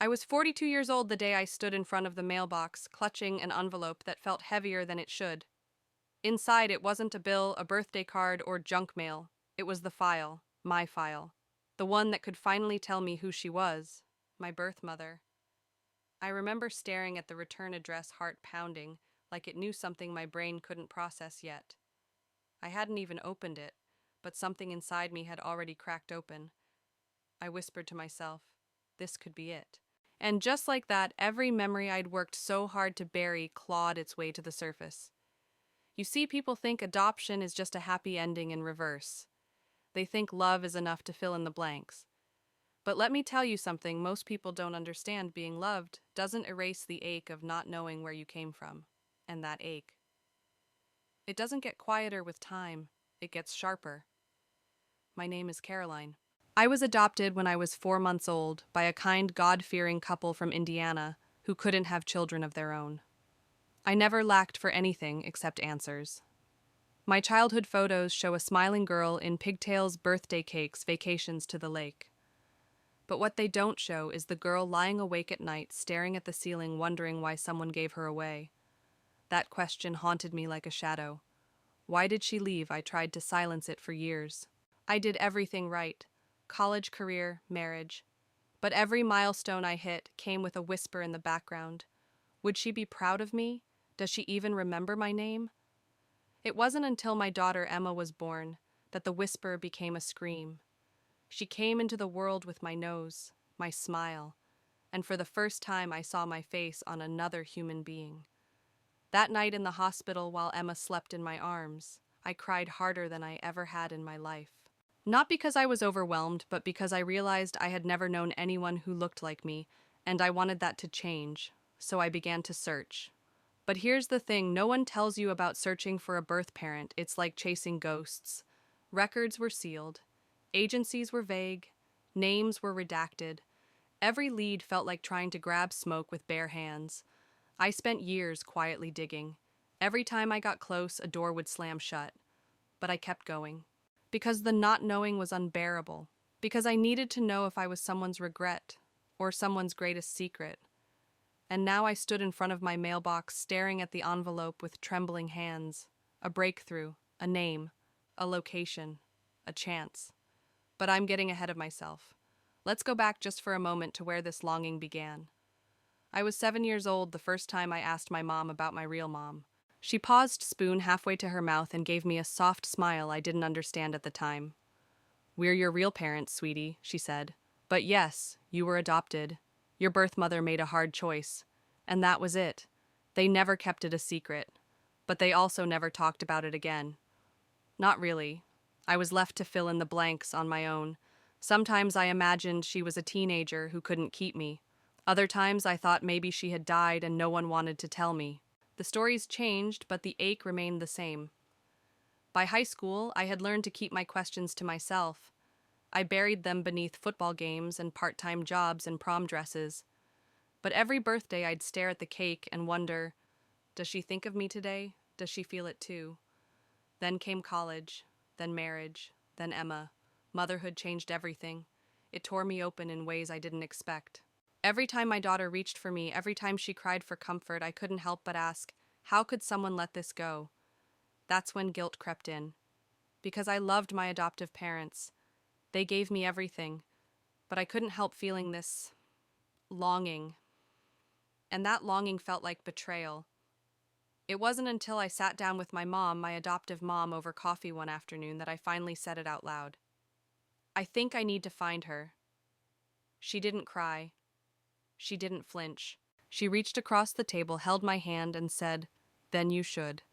I was 42 years old the day I stood in front of the mailbox, clutching an envelope that felt heavier than it should. Inside, it wasn't a bill, a birthday card, or junk mail. It was the file, my file. The one that could finally tell me who she was, my birth mother. I remember staring at the return address, heart pounding, like it knew something my brain couldn't process yet. I hadn't even opened it, but something inside me had already cracked open. I whispered to myself, this could be it. And just like that, every memory I'd worked so hard to bury clawed its way to the surface. You see, people think adoption is just a happy ending in reverse. They think love is enough to fill in the blanks. But let me tell you something most people don't understand: being loved doesn't erase the ache of not knowing where you came from. And that ache, it doesn't get quieter with time, it gets sharper. My name is Caroline. I was adopted when I was 4 months old by a kind, God-fearing couple from Indiana who couldn't have children of their own. I never lacked for anything except answers. My childhood photos show a smiling girl in pigtails, birthday cakes, vacations to the lake. But what they don't show is the girl lying awake at night, staring at the ceiling, wondering why someone gave her away. That question haunted me like a shadow. Why did she leave? I tried to silence it for years. I did everything right: college, career, marriage. But every milestone I hit came with a whisper in the background. Would she be proud of me? Does she even remember my name? It wasn't until my daughter Emma was born that the whisper became a scream. She came into the world with my nose, my smile, and for the first time I saw my face on another human being. That night in the hospital while Emma slept in my arms, I cried harder than I ever had in my life. Not because I was overwhelmed, but because I realized I had never known anyone who looked like me, and I wanted that to change, so I began to search. But here's the thing: no one tells you about searching for a birth parent. It's like chasing ghosts. Records were sealed. Agencies were vague. Names were redacted. Every lead felt like trying to grab smoke with bare hands. I spent years quietly digging. Every time I got close, a door would slam shut. But I kept going. Because the not knowing was unbearable. Because I needed to know if I was someone's regret or someone's greatest secret. And now I stood in front of my mailbox, staring at the envelope with trembling hands. A breakthrough, a name, a location, a chance. But I'm getting ahead of myself. Let's go back just for a moment to where this longing began. I was 7 years old the first time I asked my mom about my real mom. She paused, spoon halfway to her mouth, and gave me a soft smile I didn't understand at the time. "We're your real parents, sweetie," she said. "But yes, you were adopted. Your birth mother made a hard choice. And that was it. They never kept it a secret. But they also never talked about it again. Not really. I was left to fill in the blanks on my own. Sometimes I imagined she was a teenager who couldn't keep me. Other times I thought maybe she had died and no one wanted to tell me. The stories changed, but the ache remained the same. By high school, I had learned to keep my questions to myself. I buried them beneath football games and part-time jobs and prom dresses. But every birthday I'd stare at the cake and wonder, does she think of me today? Does she feel it too? Then came college, then marriage, then Emma. Motherhood changed everything. It tore me open in ways I didn't expect. Every time my daughter reached for me, every time she cried for comfort, I couldn't help but ask, how could someone let this go? That's when guilt crept in. Because I loved my adoptive parents. They gave me everything. But I couldn't help feeling this longing. And that longing felt like betrayal. It wasn't until I sat down with my mom, my adoptive mom, over coffee one afternoon that I finally said it out loud. I think I need to find her. She didn't cry. She didn't flinch. She reached across the table, held my hand, and said, "Then you should."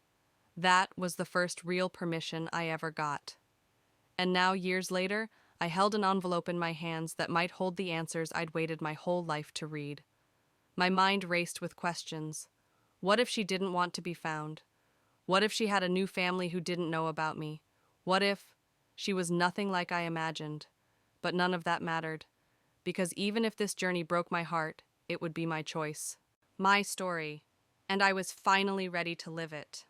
That was the first real permission I ever got. And now, years later, I held an envelope in my hands that might hold the answers I'd waited my whole life to read. My mind raced with questions. What if she didn't want to be found? What if she had a new family who didn't know about me? What if she was nothing like I imagined? But none of that mattered, because even if this journey broke my heart, it would be my choice. My story, and I was finally ready to live it.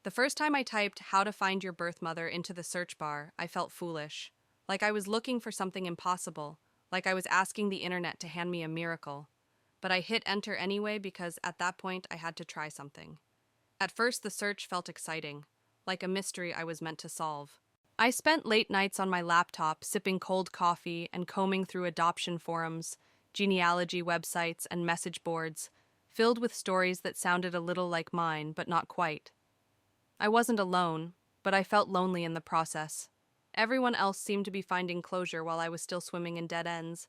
The first time I typed "how to find your birth mother" into the search bar, I felt foolish, like I was looking for something impossible, like I was asking the internet to hand me a miracle. But I hit enter anyway because at that point I had to try something. At first, the search felt exciting, like a mystery I was meant to solve. I spent late nights on my laptop sipping cold coffee and combing through adoption forums, genealogy websites, and message boards, filled with stories that sounded a little like mine, but not quite. I wasn't alone, but I felt lonely in the process. Everyone else seemed to be finding closure while I was still swimming in dead ends.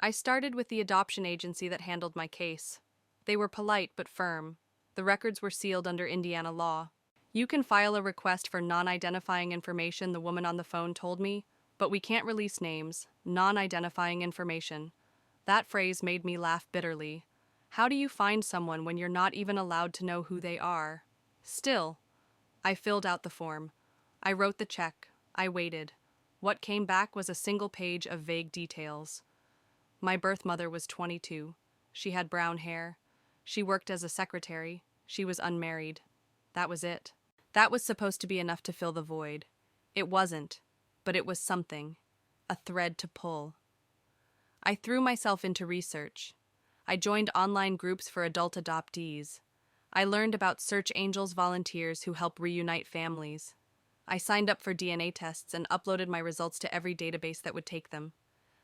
I started with the adoption agency that handled my case. They were polite but firm. The records were sealed under Indiana law. You can file a request for non-identifying information, the woman on the phone told me, but we can't release names. Non-identifying information. That phrase made me laugh bitterly. How do you find someone when you're not even allowed to know who they are? Still, I filled out the form. I wrote the check. I waited. What came back was a single page of vague details. My birth mother was 22. She had brown hair. She worked as a secretary. She was unmarried. That was it. That was supposed to be enough to fill the void. It wasn't, but it was something. A thread to pull. I threw myself into research. I joined online groups for adult adoptees. I learned about Search Angels volunteers who help reunite families. I signed up for DNA tests and uploaded my results to every database that would take them.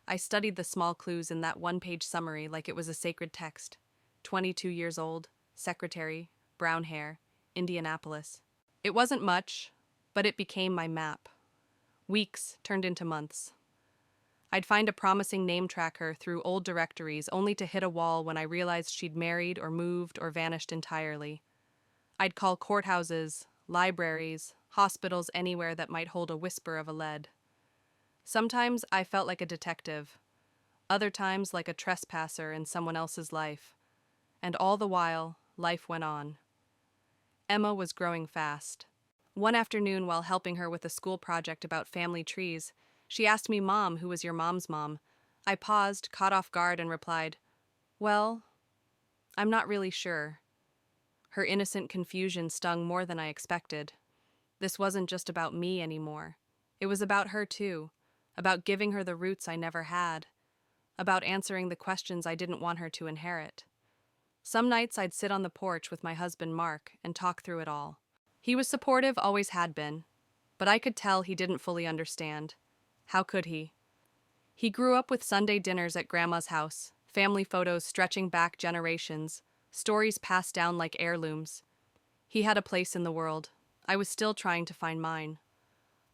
I studied the small clues in that one-page summary like it was a sacred text. 22 years old, secretary, brown hair, Indianapolis. It wasn't much, but it became my map. Weeks turned into months. I'd find a promising name tracker through old directories only to hit a wall when I realized she'd married or moved or vanished entirely. I'd call courthouses, libraries, hospitals, anywhere that might hold a whisper of a lead. Sometimes I felt like a detective, other times like a trespasser in someone else's life. And all the while, life went on. Emma was growing fast. One afternoon, while helping her with a school project about family trees, she asked me, "Mom, who was your mom's mom?" I paused, caught off guard, and replied, "Well, I'm not really sure." Her innocent confusion stung more than I expected. This wasn't just about me anymore. It was about her too, about giving her the roots I never had, about answering the questions I didn't want her to inherit. Some nights I'd sit on the porch with my husband Mark and talk through it all. He was supportive, always had been, but I could tell he didn't fully understand. How could he? He grew up with Sunday dinners at Grandma's house, family photos stretching back generations, stories passed down like heirlooms. He had a place in the world. I was still trying to find mine.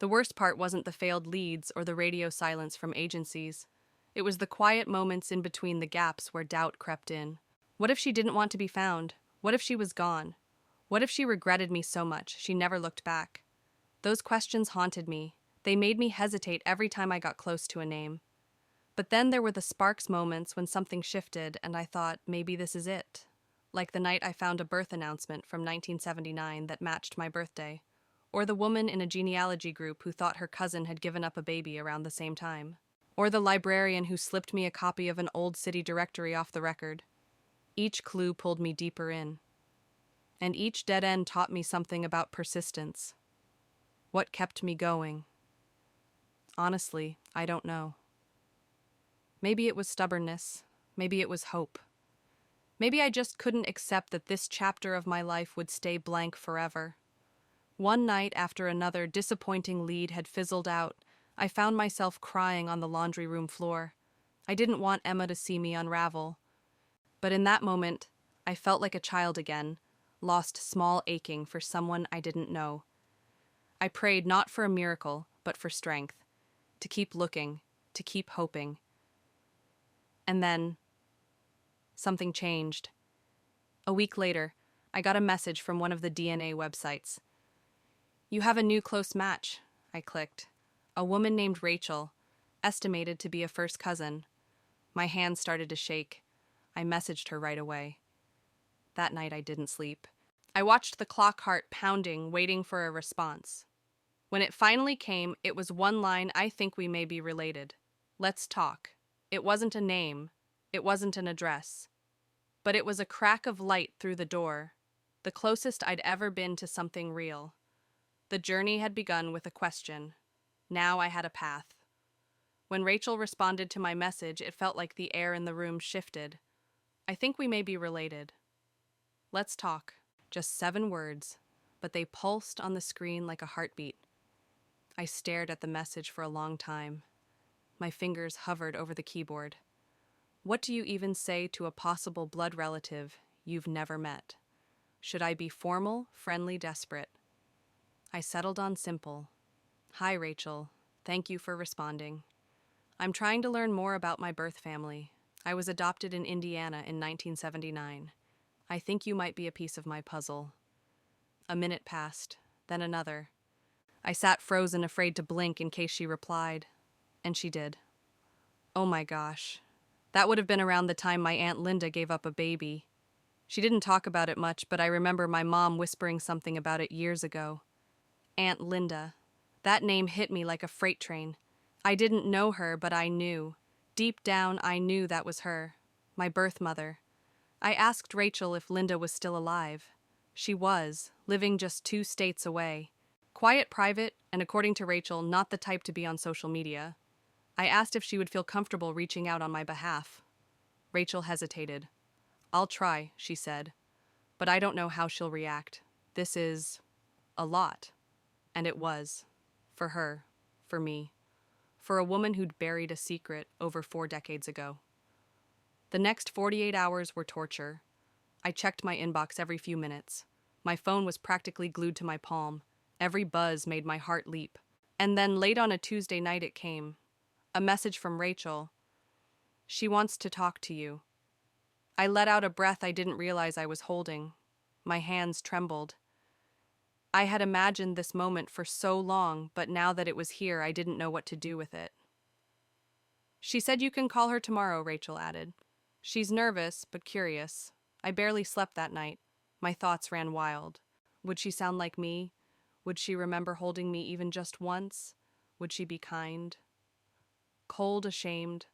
The worst part wasn't the failed leads or the radio silence from agencies. It was the quiet moments in between the gaps where doubt crept in. What if she didn't want to be found? What if she was gone? What if she regretted me so much she never looked back? Those questions haunted me. They made me hesitate every time I got close to a name. But then there were the sparks moments when something shifted and I thought, maybe this is it. Like the night I found a birth announcement from 1979 that matched my birthday. Or the woman in a genealogy group who thought her cousin had given up a baby around the same time. Or the librarian who slipped me a copy of an old city directory off the record. Each clue pulled me deeper in. And each dead end taught me something about persistence. What kept me going? Honestly, I don't know. Maybe it was stubbornness. Maybe it was hope. Maybe I just couldn't accept that this chapter of my life would stay blank forever. One night after another disappointing lead had fizzled out, I found myself crying on the laundry room floor. I didn't want Emma to see me unravel. But in that moment, I felt like a child again, lost small aching for someone I didn't know. I prayed not for a miracle, but for strength, to keep looking, to keep hoping. And then, something changed. A week later, I got a message from one of the DNA websites. "You have a new close match," I clicked. A woman named Rachel, estimated to be a first cousin. My hands started to shake. I messaged her right away. That night I didn't sleep. I watched the clock heart pounding, waiting for a response. When it finally came, it was one line, "I think we may be related. Let's talk." It wasn't a name. It wasn't an address. But it was a crack of light through the door, the closest I'd ever been to something real. The journey had begun with a question. Now I had a path. When Rachel responded to my message, it felt like the air in the room shifted. I think we may be related. Let's talk. Just 7 words, but they pulsed on the screen like a heartbeat. I stared at the message for a long time. My fingers hovered over the keyboard. What do you even say to a possible blood relative you've never met? Should I be formal, friendly, desperate? I settled on simple. Hi, Rachel. Thank you for responding. I'm trying to learn more about my birth family. I was adopted in Indiana in 1979. I think you might be a piece of my puzzle. A minute passed, then another. I sat frozen, afraid to blink in case she replied. And she did. Oh my gosh. That would have been around the time my Aunt Linda gave up a baby. She didn't talk about it much, but I remember my mom whispering something about it years ago. Aunt Linda. That name hit me like a freight train. I didn't know her, but I knew. Deep down, I knew that was her. My birth mother. I asked Rachel if Linda was still alive. She was, living just 2 states away. Quiet, private, and according to Rachel, not the type to be on social media. I asked if she would feel comfortable reaching out on my behalf. Rachel hesitated. I'll try, she said, but I don't know how she'll react. This is a lot. And it was. For her. For me. For a woman who'd buried a secret over 4 decades ago. The next 48 hours were torture. I checked my inbox every few minutes. My phone was practically glued to my palm. Every buzz made my heart leap. And then late on a Tuesday night it came. A message from Rachel. She wants to talk to you. I let out a breath I didn't realize I was holding. My hands trembled. I had imagined this moment for so long, but now that it was here, I didn't know what to do with it. She said you can call her tomorrow, Rachel added. She's nervous, but curious. I barely slept that night. My thoughts ran wild. Would she sound like me? Would she remember holding me even just once? Would she be kind? Cold, ashamed.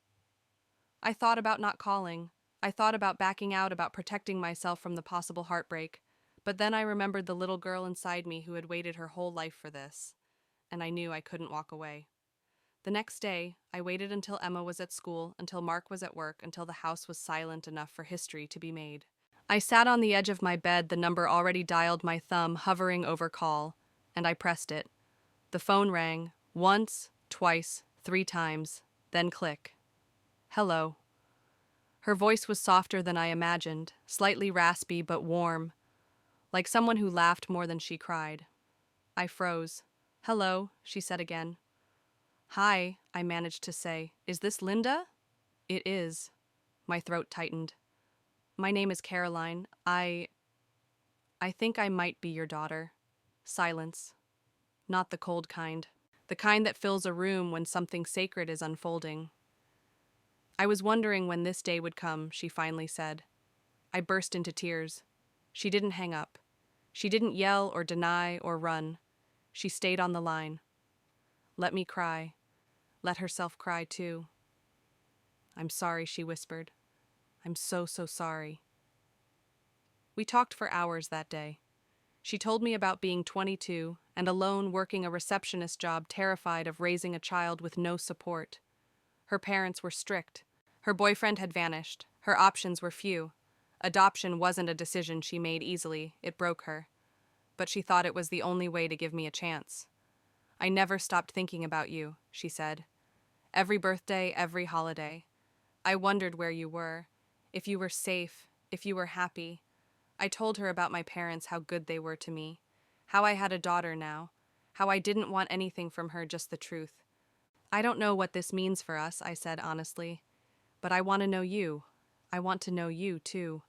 I thought about not calling. I thought about backing out, about protecting myself from the possible heartbreak. But then I remembered the little girl inside me who had waited her whole life for this, and I knew I couldn't walk away. The next day, I waited until Emma was at school, until Mark was at work, until the house was silent enough for history to be made. I sat on the edge of my bed, the number already dialed, my thumb hovering over call, and I pressed it. The phone rang, once, twice, 3 times, then click. Hello. Her voice was softer than I imagined, slightly raspy but warm, like someone who laughed more than she cried. I froze. Hello, she said again. Hi, I managed to say. Is this Linda? It is. My throat tightened. My name is Caroline. I think I might be your daughter. Silence. Not the cold kind. The kind that fills a room when something sacred is unfolding. I was wondering when this day would come, she finally said. I burst into tears. She didn't hang up. She didn't yell or deny or run. She stayed on the line. Let me cry. Let herself cry too. I'm sorry, she whispered. I'm so sorry. We talked for hours that day. She told me about being 22 and alone working a receptionist job, terrified of raising a child with no support. Her parents were strict. Her boyfriend had vanished. Her options were few. Adoption wasn't a decision she made easily. It broke her. But she thought it was the only way to give me a chance. I never stopped thinking about you, she said. Every birthday, every holiday. I wondered where you were, if you were safe, if you were happy. I told her about my parents, how good they were to me, how I had a daughter now, how I didn't want anything from her, just the truth. I don't know what this means for us, I said honestly, but I want to know you. I want to know you, too.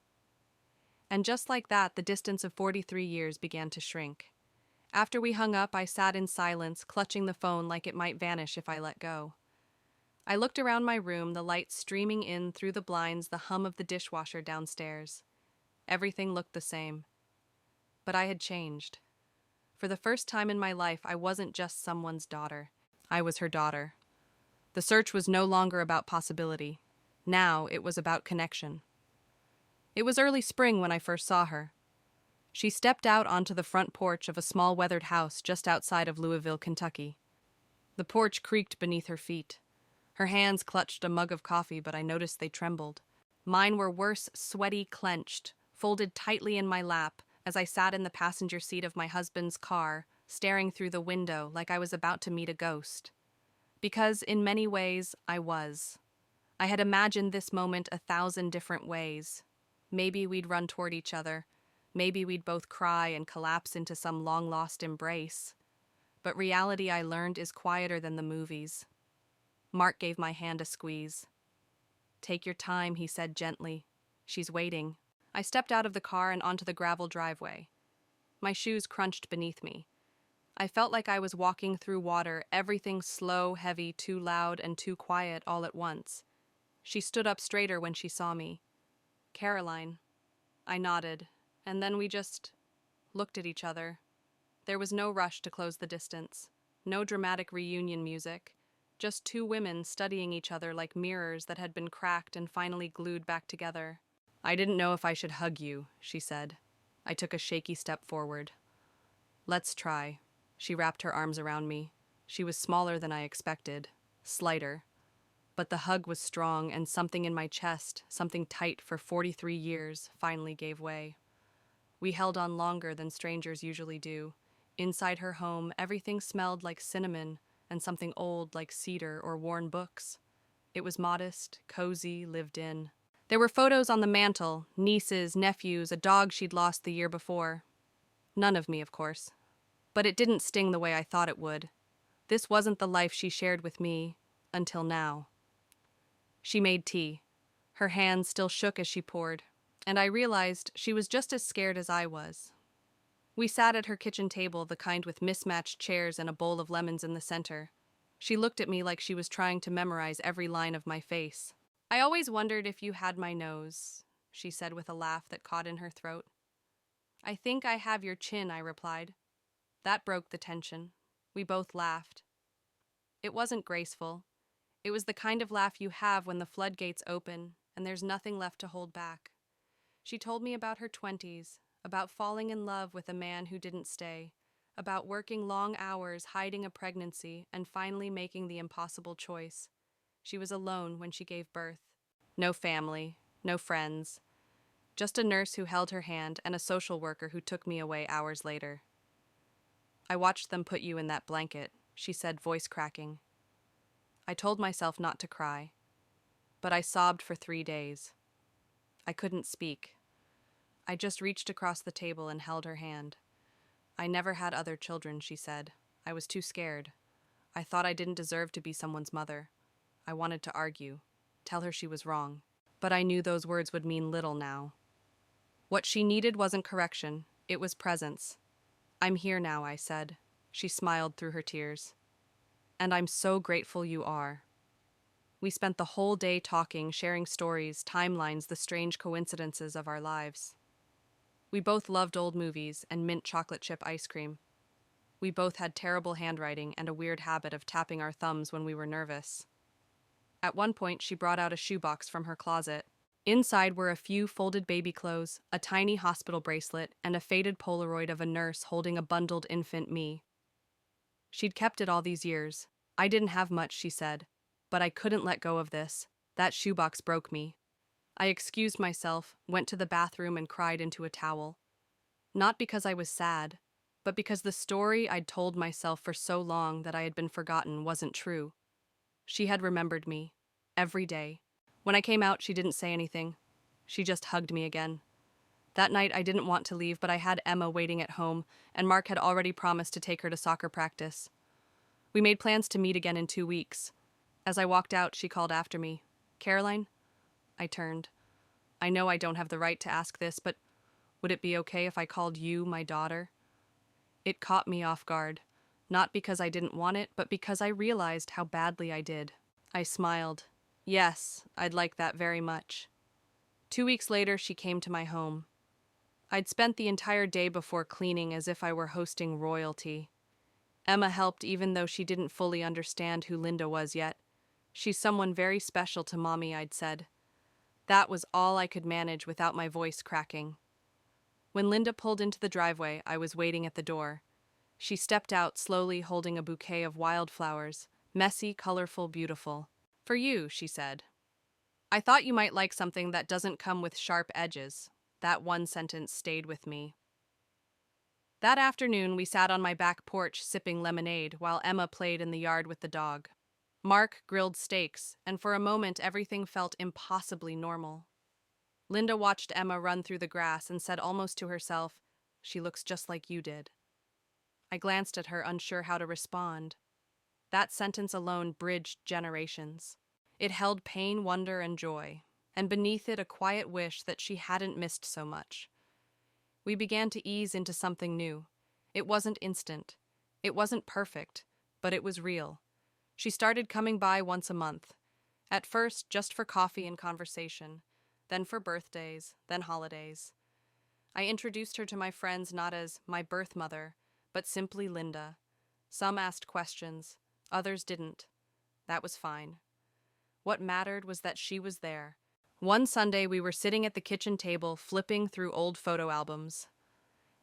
And just like that, the distance of 43 years began to shrink. After we hung up, I sat in silence, clutching the phone like it might vanish if I let go. I looked around my room, the light streaming in through the blinds, the hum of the dishwasher downstairs. Everything looked the same. But I had changed. For the first time in my life, I wasn't just someone's daughter. I was her daughter. The search was no longer about possibility. Now it was about connection. It was early spring when I first saw her. She stepped out onto the front porch of a small weathered house just outside of Louisville, Kentucky. The porch creaked beneath her feet. Her hands clutched a mug of coffee, but I noticed they trembled. Mine were worse, sweaty, clenched, folded tightly in my lap as I sat in the passenger seat of my husband's car, staring through the window like I was about to meet a ghost. Because, in many ways, I was. I had imagined this moment 1,000 different ways. Maybe we'd run toward each other. Maybe we'd both cry and collapse into some long-lost embrace. But reality, I learned, is quieter than the movies. Mark gave my hand a squeeze. "Take your time," he said gently. "She's waiting." I stepped out of the car and onto the gravel driveway. My shoes crunched beneath me. I felt like I was walking through water, everything slow, heavy, too loud, and too quiet all at once. She stood up straighter when she saw me. "Caroline." I nodded, and then we just looked at each other. There was no rush to close the distance, no dramatic reunion music, just two women studying each other like mirrors that had been cracked and finally glued back together. "I didn't know if I should hug you," she said. I took a shaky step forward. "Let's try." She wrapped her arms around me. She was smaller than I expected, slighter. But the hug was strong, and something in my chest, something tight for 43 years, finally gave way. We held on longer than strangers usually do. Inside her home, everything smelled like cinnamon and something old like cedar or worn books. It was modest, cozy, lived in. There were photos on the mantel, nieces, nephews, a dog she'd lost the year before. None of me, of course. But it didn't sting the way I thought it would. This wasn't the life she shared with me, until now. She made tea. Her hands still shook as she poured, and I realized she was just as scared as I was. We sat at her kitchen table, the kind with mismatched chairs and a bowl of lemons in the center. She looked at me like she was trying to memorize every line of my face. "I always wondered if you had my nose," she said with a laugh that caught in her throat. "I think I have your chin," I replied. That broke the tension. We both laughed. It wasn't graceful. It was the kind of laugh you have when the floodgates open and there's nothing left to hold back. She told me about her 20s, about falling in love with a man who didn't stay, about working long hours, hiding a pregnancy, and finally making the impossible choice. She was alone when she gave birth. No family, no friends, just a nurse who held her hand and a social worker who took me away hours later. "I watched them put you in that blanket," she said, voice cracking. I told myself not to cry, but I sobbed for 3 days. I couldn't speak. I just reached across the table and held her hand. "I never had other children," she said. "I was too scared. I thought I didn't deserve to be someone's mother." I wanted to argue, tell her she was wrong, but I knew those words would mean little now. What she needed wasn't correction, it was presence. "I'm here now," I said. She smiled through her tears. "And I'm so grateful you are." We spent the whole day talking, sharing stories, timelines, the strange coincidences of our lives. We both loved old movies and mint chocolate chip ice cream. We both had terrible handwriting and a weird habit of tapping our thumbs when we were nervous. At one point, she brought out a shoebox from her closet. Inside were a few folded baby clothes, a tiny hospital bracelet, and a faded Polaroid of a nurse holding a bundled infant me. She'd kept it all these years. "I didn't have much," she said, "but I couldn't let go of this. That shoebox broke me." I excused myself, went to the bathroom, and cried into a towel. Not because I was sad, but because the story I'd told myself for so long that I had been forgotten wasn't true. She had remembered me, every day. When I came out, she didn't say anything. She just hugged me again. That night, I didn't want to leave, but I had Emma waiting at home, and Mark had already promised to take her to soccer practice. We made plans to meet again in 2 weeks. As I walked out, she called after me. "Caroline?" I turned. "I know I don't have the right to ask this, but would it be okay if I called you my daughter?" It caught me off guard, not because I didn't want it, but because I realized how badly I did. I smiled. "Yes, I'd like that very much." 2 weeks later, she came to my home. I'd spent the entire day before cleaning as if I were hosting royalty. Emma helped even though she didn't fully understand who Linda was yet. "She's someone very special to Mommy," I'd said. That was all I could manage without my voice cracking. When Linda pulled into the driveway, I was waiting at the door. She stepped out slowly, holding a bouquet of wildflowers, messy, colorful, beautiful. For you, she said. I thought you might like something that doesn't come with sharp edges. That one sentence stayed with me. That afternoon, we sat on my back porch sipping lemonade while Emma played in the yard with the dog. Mark grilled steaks, and for a moment everything felt impossibly normal. Linda watched Emma run through the grass and said almost to herself, "She looks just like you did." I glanced at her, unsure how to respond. That sentence alone bridged generations. It held pain, wonder, and joy, and beneath it a quiet wish that she hadn't missed so much. We began to ease into something new. It wasn't instant. It wasn't perfect, but it was real. She started coming by once a month. At first, just for coffee and conversation, then for birthdays, then holidays. I introduced her to my friends not as my birth mother, but simply Linda. Some asked questions, others didn't. That was fine. What mattered was that she was there. One Sunday, we were sitting at the kitchen table flipping through old photo albums.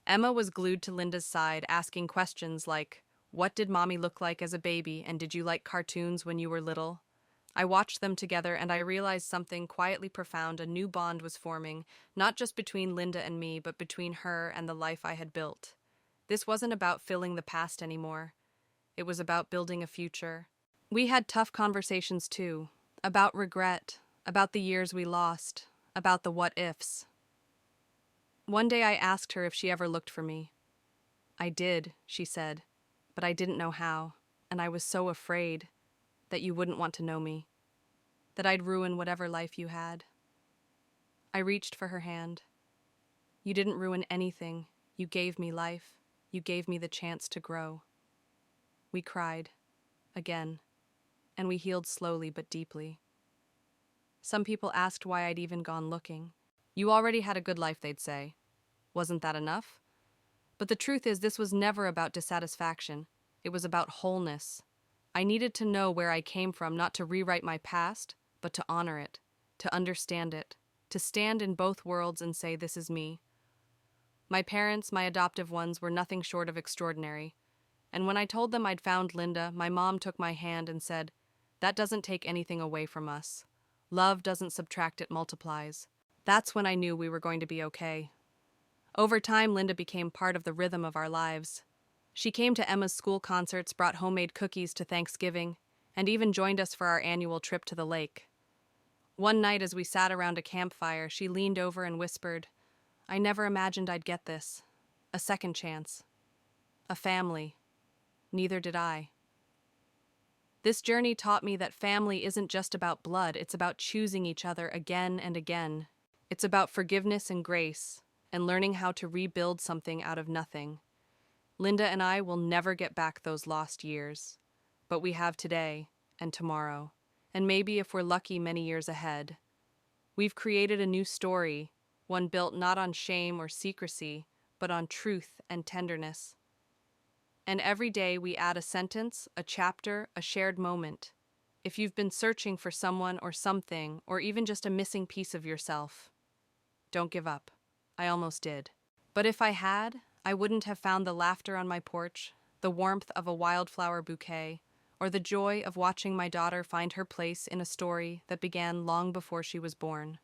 Emma was glued to Linda's side, asking questions like, "What did Mommy look like as a baby, and did you like cartoons when you were little?" I watched them together and I realized something quietly profound. A new bond was forming, not just between Linda and me, but between her and the life I had built. This wasn't about filling the past anymore. It was about building a future. We had tough conversations too, about regret, about the years we lost, about the what-ifs. One day I asked her if she ever looked for me. "I did," she said, "but I didn't know how, and I was so afraid that you wouldn't want to know me, that I'd ruin whatever life you had." I reached for her hand. "You didn't ruin anything. You gave me life. You gave me the chance to grow." We cried, again, and we healed slowly but deeply. Some people asked why I'd even gone looking. "You already had a good life," they'd say. Wasn't that enough? But the truth is, this was never about dissatisfaction. It was about wholeness. I needed to know where I came from, not to rewrite my past, but to honor it, to understand it, to stand in both worlds and say, "This is me." My parents, my adoptive ones, were nothing short of extraordinary. And when I told them I'd found Linda, my mom took my hand and said, "That doesn't take anything away from us. Love doesn't subtract, it multiplies." That's when I knew we were going to be okay. Over time, Linda became part of the rhythm of our lives. She came to Emma's school concerts, brought homemade cookies to Thanksgiving, and even joined us for our annual trip to the lake. One night as we sat around a campfire, she leaned over and whispered, "I never imagined I'd get this. A second chance. A family. Neither did I." This journey taught me that family isn't just about blood, it's about choosing each other again and again. It's about forgiveness and grace, and learning how to rebuild something out of nothing. Linda and I will never get back those lost years, but we have today and tomorrow, and maybe if we're lucky, many years ahead. We've created a new story, one built not on shame or secrecy, but on truth and tenderness. And every day we add a sentence, a chapter, a shared moment. If you've been searching for someone or something, or even just a missing piece of yourself, don't give up. I almost did. But if I had, I wouldn't have found the laughter on my porch, the warmth of a wildflower bouquet, or the joy of watching my daughter find her place in a story that began long before she was born.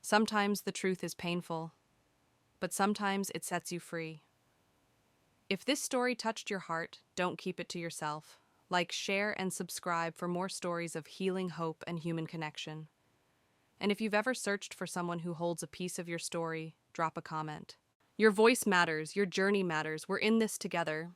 Sometimes the truth is painful, but sometimes it sets you free. If this story touched your heart, don't keep it to yourself. Like, share, and subscribe for more stories of healing, hope, and human connection. And if you've ever searched for someone who holds a piece of your story, drop a comment. Your voice matters, your journey matters, we're in this together.